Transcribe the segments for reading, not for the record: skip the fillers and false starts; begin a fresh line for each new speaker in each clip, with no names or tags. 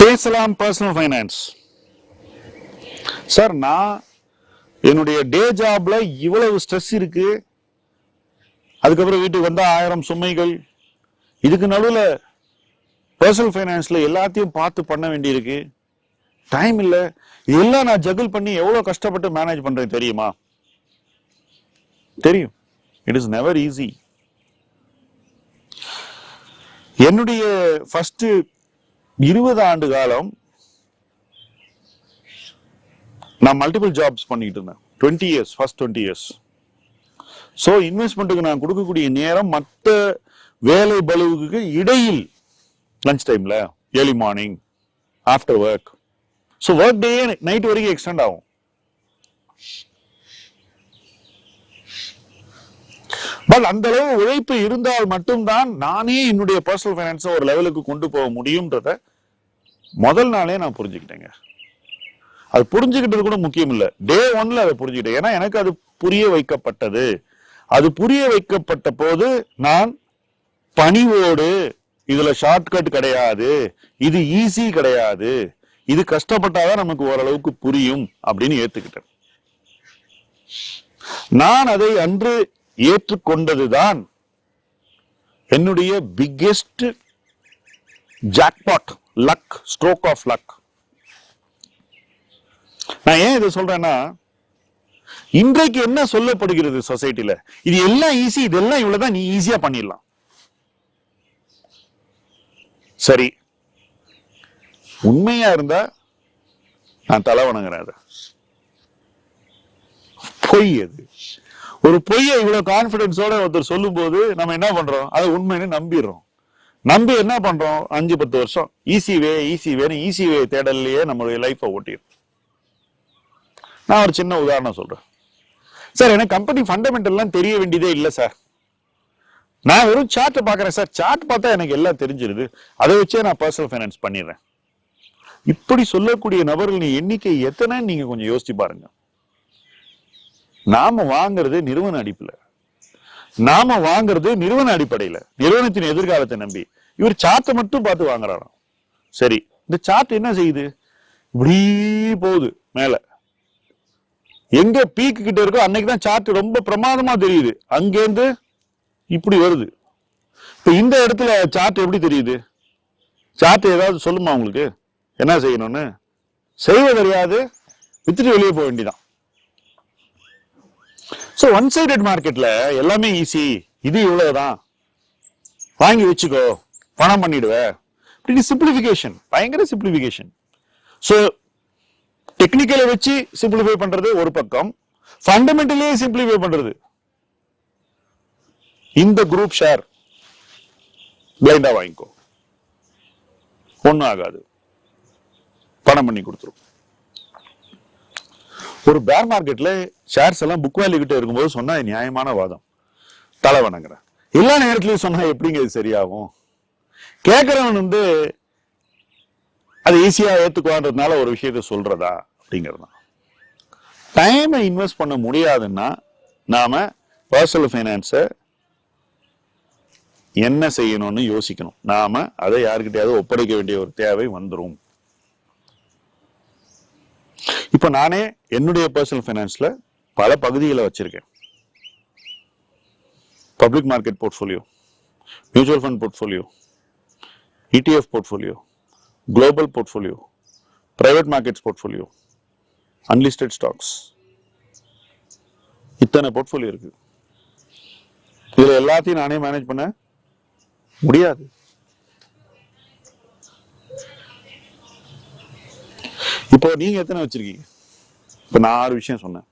பேசலாம் personal finance. Sir, நான் என்னுடைய டே ஜாப்ல இவ்வளவு ஸ்ட்ரெஸ் இருக்கு, அதுக்கப்புறம் வீட்டுக்கு வந்தா 1000 சுமைகள், இதுக்கு நடுவில் பர்சனல் ஃபைனான்ஸ்ல எல்லாத்தையும் பார்த்து பண்ண வேண்டியிருக்கு, டைம் இல்லை, இதெல்லாம் நான் ஜகிள் பண்ணி எவ்வளவு கஷ்டப்பட்டு மேனேஜ் பண்றேன் தெரியுமா? தெரியும். It is never easy. என்னுடைய ஃபர்ஸ்ட் 20 ஆண்டு காலம் நான் மல்டிபிள் ஜாப்ஸ் பண்ணிட்டு இருந்தேன். 20 இயர்ஸ், ஃபர்ஸ்ட் 20 இயர்ஸ். ஸோ இன்வெஸ்ட்மெண்ட்டுக்கு நான் கொடுக்கக்கூடிய நேரம் மற்ற வேலை பளுவுக்கு இடையில், லஞ்ச் டைம்ல, early morning, after work. So work day night வரைக்கும் எக்ஸ்டெண்ட் ஆகும். பட் அந்த அளவு உழைப்பு இருந்தால் மட்டும்தான் நானே என்னுடைய பர்சனல் ஃபைனான்ஸை ஒரு லெவலுக்கு கொண்டு போக முடியும்ன்றத முதல் நாளே நான் புரிஞ்சுக்கிட்டேங்க. அது புரிஞ்சுக்கிட்டது கூட முக்கியம் இல்லை, டே 1ல அதை புரிஞ்சுக்கிட்டேன். ஏன்னா எனக்கு அது புரிய வைக்கப்பட்டது. அது புரிய வைக்கப்பட்ட போது நான் பணிவோடு, இதுல ஷார்ட்கட் கிடையாது, இது ஈஸி கிடையாது, இது கஷ்டப்பட்டாதான் நமக்கு ஓரளவுக்கு புரியும் அப்படின்னு ஏத்துக்கிட்டேன். நான் அதை அன்று ஏற்றுக்கொண்டதுதான் என்னுடைய biggest jackpot, luck, stroke of luck. நான் ஏன் இதை சொல்றேன்னா, இன்றைக்கு என்ன சொல்லப்படுகிறது சொசைட்டில, இது எல்லாம் ஈஸி, இதெல்லாம் இவ்வளவுதான், நீ ஈஸியா பண்ணிடலாம். சரி, உண்மையா இருந்தா நான் தலை வணங்குறேன். பொய் அது. ஒரு பொய்யை இவ்வளவு கான்பிடன்ஸோட ஒருத்தர் சொல்லும் போது நம்ம என்ன பண்றோம், அதை உண்மைன்னு நம்பிடுறோம். நம்பி என்ன பண்றோம், 5-10 வருஷம் ஈஸி வேன்னு ஈஸி வே தேடலையே நம்மளுடைய லைஃபை ஓட்டிடும். நான் ஒரு சின்ன உதாரணம் சொல்றேன். சார், எனக்கு கம்பெனி ஃபண்டமெண்டல்லாம் தெரிய வேண்டியதே இல்லை சார், நான் வெறும் சார்ட்டை பாக்குறேன் சார், சார்ட் பார்த்தா எனக்கு எல்லாம் தெரிஞ்சிருது, அதை வச்சே நான் பர்சனல் ஃபைனான்ஸ் பண்ணிடுறேன். இப்படி சொல்லக்கூடிய நபர்களின் எண்ணிக்கை எத்தனை நீங்க கொஞ்சம் யோசிச்சு பாருங்க. நாம வாங்குறது நிறுவன அடிப்படையில, நாம வாங்குறது நிறுவன அடிப்படையில, நிறுவனத்தின் எதிர்காலத்தை நம்பி. இவர் சார்ட்டை மட்டும் பார்த்து வாங்குறாராம். சரி, இந்த சார்ட் என்ன செய்யுது, இப்படி போகுது மேல, எங்க பீக் கிட்ட இருக்கோ அன்னைக்குதான் சார்ட் ரொம்ப பிரமாதமா தெரியுது, அங்கேருந்து இப்படி வருது. இப்ப இந்த இடத்துல சார்ட் எப்படி தெரியுது? சார்ட் ஏதாவது சொல்லுமா உங்களுக்கு என்ன செய்யணும்னு? செய்வது தெரியாது, வித்துட்டு வெளியே போக வேண்டியதான். சோ ஒன் சைடட் மார்க்கெட்ல எல்லாமே ஈஸி, இது இவ்வளவுதான், வாங்கி வச்சுக்கோ, பணம் பண்ணிடுவ, சிம்பிளிபிகேஷன், பயங்கர சிம்பிளிபிகேஷன். சோ டெக்னிக்கலை வச்சு சிம்பிளிஃபை பண்றது ஒரு பக்கம், ஃபண்டமெண்டலே சிம்பிளிஃபை பண்றது. இந்த குரூப் ஷேர் பிளைண்டா வாங்கிக்கோ, ஒண்ணும் ஆகாது, பணம் பண்ணி கொடுத்துரும். ஒரு பேர் மார்க்கெட்ல ஷேர்ஸ் எல்லாம் புக் வேல்யூ கிட்ட இருக்கும்போது சொன்னா நியாயமான வாதம், தலை வணங்குறேன். எல்லா நேரத்திலையும் சொன்னா எப்படிங்க இது சரியாகும்? கேட்கிறவன் அது ஈஸியா ஏத்துக்குவான்றதுனால ஒரு விஷயத்த சொல்றதா அப்படிங்கிறது. டைமை இன்வெஸ்ட் பண்ண முடியாதுன்னா நாம பர்சனல் ஃபைனான்ஸை என்ன செய்யணும்னு யோசிக்கணும். நாம அதை யாருக்கிட்டையாவது ஒப்படைக்க வேண்டிய ஒரு தேவை வந்துடும். இப்ப நானே என்னுடைய பர்சனல் ஃபைனான்ஸ்ல பல பகுதிகளை வச்சிருக்கேன். Public market portfolio, mutual fund portfolio, ETF portfolio, global portfolio, private markets portfolio, unlisted stocks, இத்தனை போர்ட்ஃபோலியோ இருக்கு. இதுல எல்லாத்தையும் நானே மேனேஜ் பண்ண முடியாது. இப்போ நீங்க எத்தனை வச்சிருக்கீங்க? இப்ப நான் 6 விஷயம் சொன்னேன்,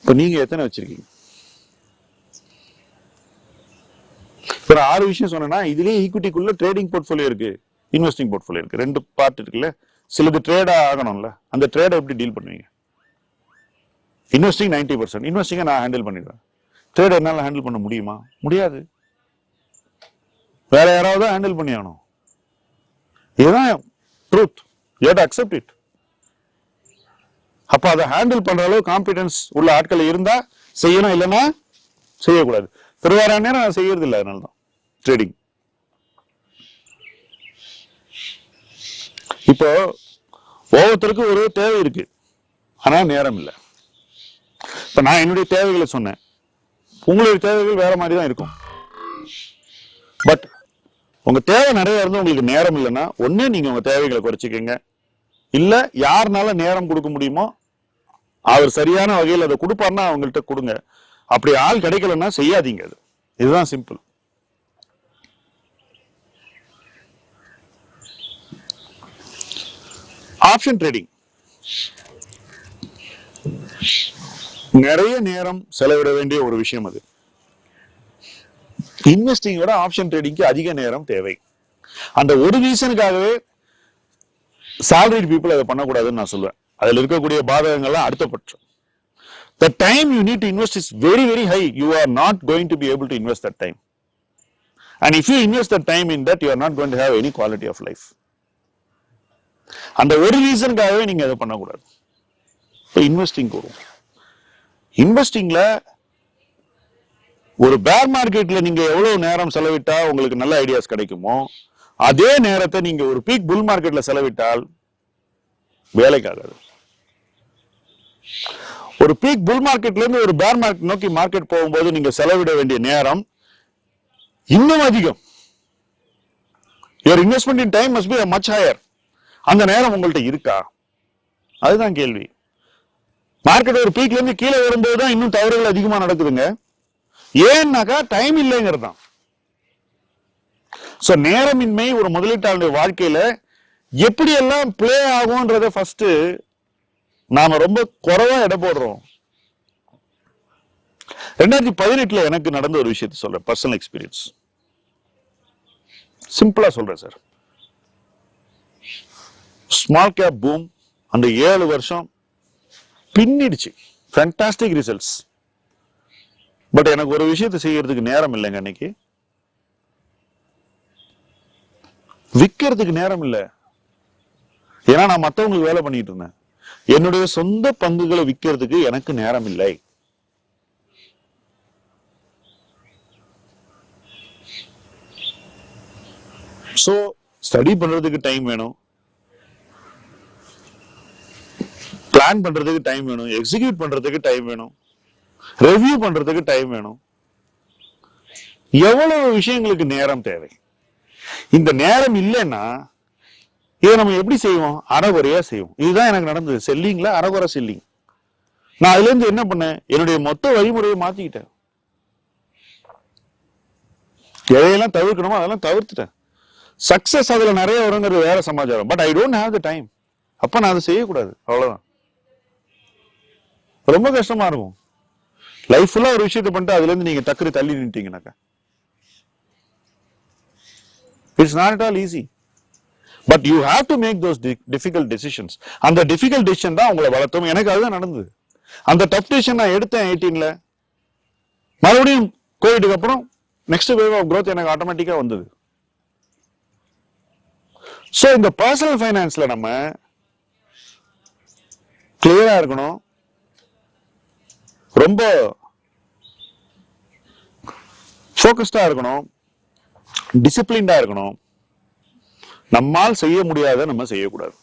இப்ப நீங்க எத்தனை வச்சிருக்கீங்க? இப்ப 6 விஷயம் சொன்னா இதுலயே ஈக்விட்டிக்குள்ள ட்ரேடிங் போர்ட்ஃபோலியோ இருக்கு, இன்வெஸ்டிங் போர்ட்ஃபோலியோ இருக்கு, 2 பார்ட் இருக்குல்ல. சிலது ட்ரேடா ஆகணும்ல, அந்த ட்ரேடை எப்படி டீல் பண்ணுவீங்க? இன்வெஸ்டிங் 90%, இன்வெஸ்டிங்கை நான் ஹேண்டில் பண்ணிடுவேன். ட்ரேட் என்னால ஹேண்டில் பண்ண முடியுமா? முடியாது, வேற யாராவது ஹேண்டில் பண்ணி ஆகணும். இதுதான் truth, you have to accept it. அப்ப அதை ஹேண்டில் பண்ற அளவு காம்பிடன்ஸ் உள்ள ஆட்கள் இருந்தா செய்யணும், இல்லைன்னா செய்யக்கூடாது. பெருவாரான நேரம் நான் செய்யறது இல்லை, அதனாலதான் ட்ரேடிங். இப்போ ஒவ்வொருத்தருக்கு ஒரு தேவை இருக்கு, ஆனா நேரம் இல்லை. இப்ப நான் என்னுடைய தேவைகளை சொன்னேன், உங்களுடைய தேவைகள் வேற மாதிரி தான் இருக்கும். பட் உங்க தேவை நிறைய இருந்து உங்களுக்கு நேரம் இல்லைன்னா ஒண்ணு நீங்க உங்க தேவைகளை குறைச்சிக்கங்க, இல்ல யாருனால நேரம் கொடுக்க முடியுமோ அவர் சரியான வகையில் அதை கொடுப்பாருன்னா அவங்கள்ட்ட கொடுங்க. அப்படி ஆள் கிடைக்கலன்னா செய்யாதீங்க. அது இதுதான் சிம்பிள். ஆப்ஷன் ட்ரேடிங் நிறைய நேரம் செலவிட வேண்டிய ஒரு விஷயம். அது இன்வெஸ்டிங் விட ஆப்ஷன் ட்ரேடிங்க்கு அதிக நேரம் தேவை. அந்த ஒரு ரீசனுக்காகவே salaried people அதை பண்ணக்கூடாதுன்னு நான் சொல்லுவேன். அதில் இருக்கக்கூடிய பாதகங்கள்லாம் அடுத்த பட்சம். The time you need to invest is very, very high. You are not going to be able to invest that time. And if you invest that time in that, you are not going to have any quality of life. அந்த ஒரு ரீசனுக்காகவே நீங்க அதை பண்ணக்கூடாது. இப்போ investing போகும். இன்வெஸ்டிங்ல ஒரு பேர் மார்க்கெட்ல நீங்க எவ்வளவு நேரம் செலவிட்டா உங்களுக்கு நல்ல ஐடியாஸ் கிடைக்குமோ அதே நேரத்தை நீங்க ஒரு பீக் புல் மார்க்கெட்ல செலவிட்டால் வேலைக்காகாது. ஒரு பீக் புல் மார்க்கெட்ல இருந்து ஒரு பேர் மார்க்கெட் நோக்கி மார்க்கெட் போகும்போது நீங்க செலவிட வேண்டிய நேரம் இன்னும் அதிகம். your investment in time must be much higher. அந்த நேரம் உங்கள்ட்ட இருக்கா? அதுதான் கேள்வி. மார்க்கெட் ஒரு பீக்ல இருந்து கீழே வரும்போது தான் இன்னும் தவறுகள் அதிகமா நடக்குதுங்க. ஏன்னாக்கா டைம் இல்லைங்கிறது தான். சோ நேரமின்மை ஒரு முதலீட்டாளருடைய வாழ்க்கையில எப்படி எல்லாம் பிளே ஆகும்ன்றத ஃபர்ஸ்ட் நாம ரொம்ப குறைவா எடை போடுறோம். 2018 எனக்கு நடந்த ஒரு விஷயத்தை சொல்றேன், பர்சனல் எக்ஸ்பீரியன்ஸ். சிம்பிளா சொல்றேன் சார். ஸ்மால் கேப் பூம் அந்த 7 வருஷம் பின்னிடுச்சு, ஃபேண்டாஸ்டிக் ரிசல்ட்ஸ். பட் எனக்கு ஒரு விஷயத்தை செய்யறதுக்கு நேரம் இல்லைங்க. அன்னைக்கு விற்கிறதுக்கு நேரம் இல்லை. ஏன்னா நான் மற்றவங்களுக்கு வேலை பண்ணிட்டு இருந்தேன். என்னுடைய சொந்த பங்குகளை விற்கிறதுக்கு எனக்கு நேரம் இல்லை. சோ ஸ்டடி பண்றதுக்கு டைம் வேணும், பிளான் பண்றதுக்கு டைம் வேணும், எக்ஸிக்யூட் பண்றதுக்கு டைம் வேணும், ரெவ்யூ பண்றதுக்கு டைம் வேணும். எவ்வளவு விஷயங்களுக்கு நேரம் தேவை. இந்த நேரம் இல்லைன்னா இதை நம்ம எப்படி செய்வோம்? அறகுறையா செய்வோம். இதுதான் எனக்கு நடந்தது செல்லிங்ல, அறகுறை செல்லிங். நான் அதுல இருந்து என்ன பண்ணேன், என்னுடைய மொத்த வழிமுறையை மாத்திக்கிட்டேன். எதையெல்லாம் தவிர்க்கணுமோ அதெல்லாம் தவிர்த்துட்டேன். சக்சஸ் அதுல நிறைய வருங்கிறது வேற சமாச்சாரம். But I don't have the time. அப்ப நான் அதை செய்யக்கூடாது, அவ்வளவுதான். ரொம்ப கஷ்டமா இருக்கும். லைஃப் ஃபுல்லா ஒரு விஷயத்தை பண்ணிட்டு அதுல இருந்து நீங்க டக்குனு தள்ளி நின்ட்டீங்கன்னாக்கா it's not at all easy. But you have to make those difficult decisions. அந்த டிஃபிகல்ட் டெசிஷன் தான் உங்களை வளர்த்தும். எனக்கு அதுதான் நடந்தது. அந்த டஃப் டெசிஷன் நான் எடுத்தேன் 18ல. மறுபடியும் கோவிடுக்கு அப்புறம் நெக்ஸ்ட் வேவ் ஆஃப் growth எனக்கு ஆட்டோமேட்டிக்கா வந்தது. சோ இந்த பர்சனல் ஃபைனான்ஸ்ல நம்ம கிளியரா இருக்கணும், ரொம்ப ஃபோக்கஸ்டா இருக்கணும், டிசிப்ளின்டா இருக்கணும். நம்மால் செய்ய முடியாத நம்ம செய்யக்கூடாது.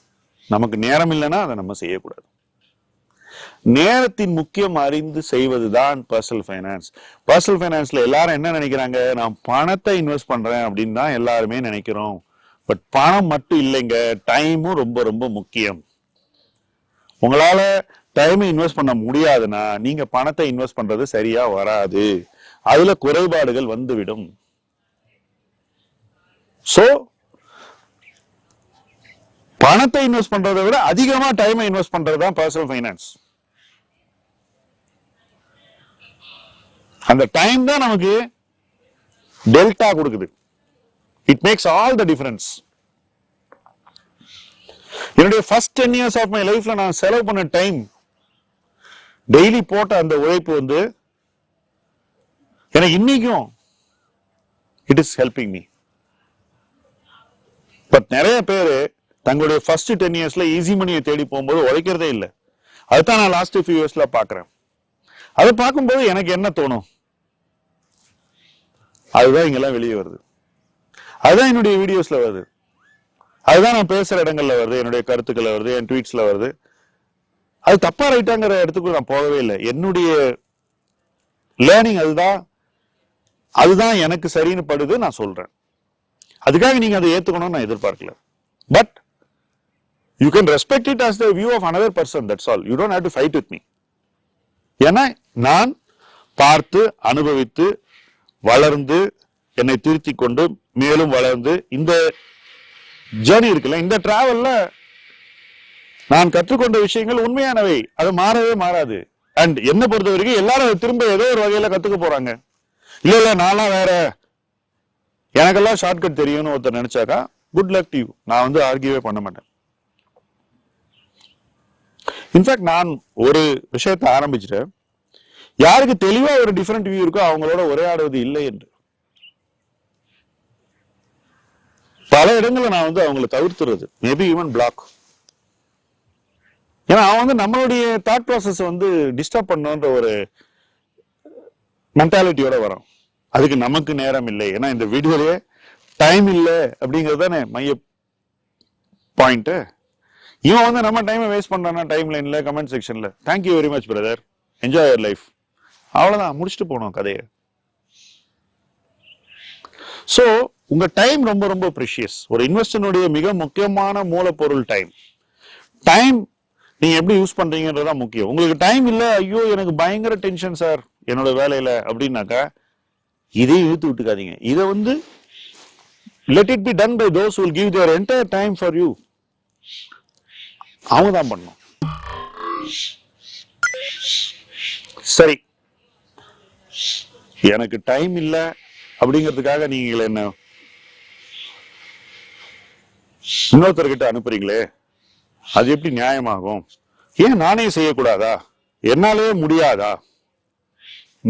நமக்கு நேரம் இல்லைன்னா அதை நம்ம செய்யக்கூடாது. நேரத்தின் முக்கியம் அறிந்து செய்வதுதான் பர்சனல் ஃபைனான்ஸ். பர்சனல் ஃபைனான்ஸ்ல எல்லாரும் என்ன நினைக்கிறாங்க, நான் பணத்தை இன்வெஸ்ட் பண்றேன் அப்படின்னு தான் எல்லாருமே நினைக்கிறோம். பட் பணம் மட்டும் இல்லைங்க, டைமும் ரொம்ப ரொம்ப முக்கியம். உங்களால டைமை இன்வெஸ்ட் பண்ண முடியாதுன்னா நீங்க பணத்தை இன்வெஸ்ட் பண்றது சரியா வராது, அதுல குறைபாடுகள் வந்துவிடும். சோ பணத்தை இன்வெஸ்ட் பண்றதை விட அதிகமா டைமை இன்வெஸ்ட் பண்றதுதான் பர்சனல் ஃபைனான்ஸ். அந்த டைம் தான் நமக்கு டெல்டா கொடுக்குது. It makes all the difference. என்னுடைய ஃபர்ஸ்ட் 10 years ஆஃப் மை லைஃப்ல நான் செலவு பண்ண டைம், டெய்லி போட்ட அந்த உழைப்பு வந்து எனக்கு இன்னைக்கும் it is helping me. But நிறைய பேரு தங்களுடைய ஃபர்ஸ்ட் 10 yearsல ஈஸி மணியை தேடி போகும்போது உழைக்கிறதே இல்லை. அதுதான் நான் லாஸ்ட் ஃபியூ இயர்ஸ்ல பாக்குறேன். அதை பார்க்கும்போது எனக்கு என்ன தோணும், அதுதான் இங்கெல்லாம் வெளியே வருது. அதுதான் என்னுடைய வீடியோஸ்ல வருது. அதுதான் நான் பேசுற இடங்கள்ல வருது, என்னுடைய கருத்துக்கள் வருது, என் ட்வீட்ஸ்ல வருது. அது தப்பா ரைட்டாங்கிற இடத்துக்கு நான் போகவே இல்லை. என்னுடைய லேர்னிங் அதுதான் எனக்கு சரின்னு படுது, நான் சொல்றேன். அதுக்காக நீங்க அதை ஏத்துக்கணும்னு நான் எதிர்பார்க்கல. But you can respect it as the view of another person, that's all. You don't have to fight with me. ஏன்னா நான் பார்த்து அனுபவித்து வளர்ந்து என்னை திருத்தி கொண்டு மேலும் வளர்ந்து இந்த ஜேர்னி இருக்குல்ல, இந்த டிராவல்ல நான் கற்றுக்கொண்ட விஷயங்கள் உண்மையானவை, அது மாறவே மாறாது. அண்ட் என்ன பொறுத்த வரைக்கும் எல்லாரும் திரும்ப ஏதோ ஒரு வகையில கத்துக்க போறாங்க. இல்ல நான்லாம் வேற, எனக்கெல்லாம் ஷார்ட்கட் தெரியும்னு ஒருத்தர் நினைச்சாக்கா குட் லக் டு யூ. நான் வந்து ஆர்கியூவே பண்ண மாட்டேன். இன்ஃபேக்ட் நான் ஒரு விஷயத்தை ஆரம்பிச்சுட்டேன், யாருக்கு தெளிவா ஒரு டிஃபரெண்ட் வியூ இருக்கோ அவங்களோட உரையாடுவது இல்லை என்று. பல இடங்களில் நான் வந்து அவங்களை தவிர்த்துறது, மேபி ஈவன் பிளாக். ஏன்னா அவன் வந்து நம்மளுடைய தாட் ப்ராசஸ் வந்து டிஸ்டர்ப் பண்ணுன்ற ஒரு மென்டாலிட்டியோட வரும். அதுக்கு நமக்கு நேரம் இல்லை, ஏன்னா இந்த வீடியோலயே டைம் இல்லை அப்படிங்கிறது தானே மைய பாயிண்ட். இவன் வந்து நம்ம டைமை வேஸ்ட் பண்றானா டைம் லைன்ல, கமெண்ட் செக்ஷன்ல thank you very much brother, enjoy your life, அவ்வளவுதான், முடிச்சுட்டு போனோம் கதையை. சோ உங்க டைம் ரொம்ப ரொம்ப ப்ரெஷியஸ். ஒரு இன்வெஸ்டனுடைய மிக முக்கியமான மூலப்பொருள் டைம். டைம் நீங்க எப்படி யூஸ் பண்றீங்கன்றதான் முக்கியம். உங்களுக்கு டைம் இல்ல, ஐயோ எனக்கு பயங்கர டென்ஷன் சார் என்னோட வேலையில அப்படின்னாக்கா இதே இழுத்து விட்டுக்காதீங்க. இதை வந்து let it be done by those who will give their entire time for you. அவங்க தான் பண்ணணும். சரி, எனக்கு டைம் இல்ல அப்படிங்கிறதுக்காக நீங்க என்ன இன்னொருத்தர்கிட்ட அனுப்புறீங்களே, அது எப்படி நியாயமாகும்? ஏன் நானே செய்யக்கூடாதா? என்னாலே முடியாதா?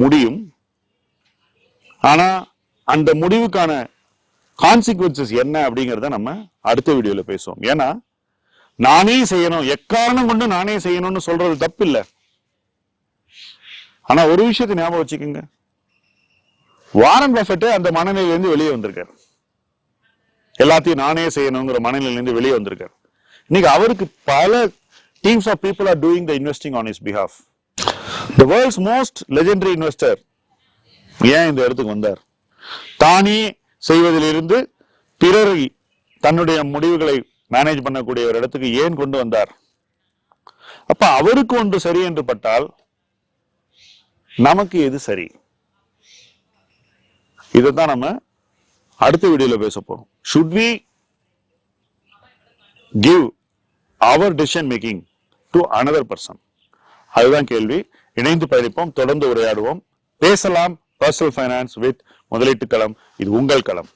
முடியும். ஆனா அந்த முடிவுக்கான கான்சிக்வன்சஸ் என்ன அப்படிங்கறத நம்ம அடுத்த வீடியோல பேசுவோம். ஏன்னா நானே செய்யணும், எக்காரணம் கொண்டு நானே செய்யணும்னு சொல்றது தப்பு இல்லை. ஆனா ஒரு விஷயத்தை ஞாபகம் வச்சுக்கோங்க, வாரன் பஃபெட் அந்த மனநிலையிலிருந்து வெளியே வந்திருக்காரு. எல்லாத்தையும் நானே செய்யணுங்கிற மனநிலையிலிருந்து வெளியே வந்திருக்காரு. இன்னைக்கு அவருக்கு பல teams of people are doing the investing on his behalf. The world's most legendary investor ஏன் இந்த இடத்துக்கு வந்தார்? தானே செய்வதிலிருந்து பிறரை தன்னுடைய முடிவுகளை மேனேஜ் பண்ணக்கூடிய ஒரு இடத்துக்கு ஏன் கொண்டு வந்தார்? அப்ப அவருக்கு ஒன்று சரி என்று பட்டால் நமக்கு எது சரி? இதைத்தான் நம்ம அடுத்த வீடியோல பேச போறோம். Should we give our decision making to another person? அதுதான் கேள்வி. இணைந்து பயணிப்போம், தொடர்ந்து உரையாடுவோம், பேசலாம். பர்சனல் ஃபைனான்ஸ் வித் முதலீட்டு களம். இது உங்கள் களம்.